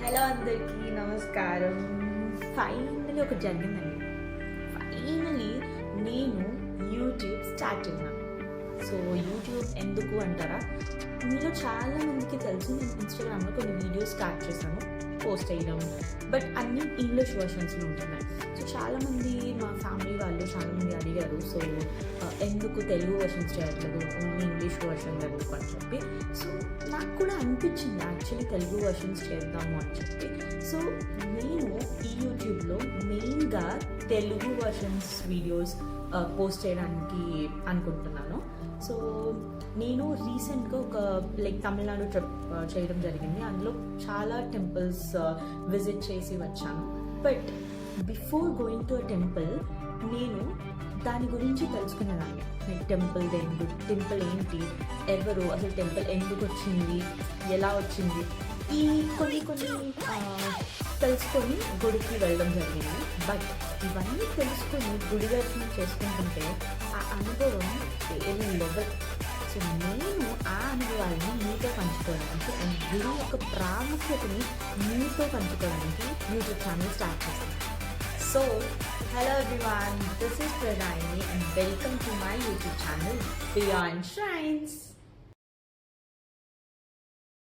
Hello అందరికీ నమస్కారం. Finally ఒకటి జరిగిందండి. ఫైనలీ నేను యూట్యూబ్ స్టార్ట్ చేశాను. సో యూట్యూబ్ ఎందుకు అంటారా, మీలో చాలా మందికి తెలిసి నేను ఇన్స్టాగ్రామ్లో కొన్ని వీడియోస్ స్టార్ట్ చేశాను పోస్ట్ చేయడం, బట్ అన్నీ ఇంగ్లీష్ వర్షన్స్లో ఉంటున్నాయి. సో చాలామంది మా ఫ్యామిలీ వాళ్ళు చాలామంది అడిగారు, సో ఎందుకు తెలుగు వర్షన్స్ చేయట్లేదు, ఓన్లీ ఇంగ్లీష్ వర్షన్ ఎందుకు అని చెప్పి. సో నాకు కూడా అనిపించింది యాక్చువల్లీ తెలుగు వర్షన్స్ చేద్దాము అని చెప్పి. సో నేను ఈ యూట్యూబ్లో మెయిన్గా తెలుగు వర్షన్స్ వీడియోస్ పోస్ట్ చేయడానికి అనుకుంటున్నాను. సో నేను రీసెంట్గా ఒక తమిళనాడు ట్రిప్ చేయడం జరిగింది. అందులో చాలా టెంపుల్స్ విజిట్ చేసి వచ్చాను. But before going to a temple నేను దాని గురించి తెలుసుకునేదాన్ని. టెంపుల్ ఏంటి, ఎవరు, అసలు టెంపుల్ ఎందుకు వచ్చింది, ఎలా వచ్చింది, ఈ కొన్ని తెలుసుకొని గుడికి వెళ్ళడం జరిగింది. బట్ ఇవన్నీ తెలుసుకొని గుడి దర్శనం చేసుకుంటుంటే ఆ అనుభవం వేరే లెవెల్. సో నేను ఆ అనుభవాలను మీతో పంచుకోవడానికి అండ్ గుడి యొక్క ప్రాముఖ్యతని మీతో పంచుకోవడానికి యూట్యూబ్ ఛానల్ స్టార్ట్ చేశాను. So hello everyone, this is Pradayini and welcome to my YouTube channel Beyond Shrines.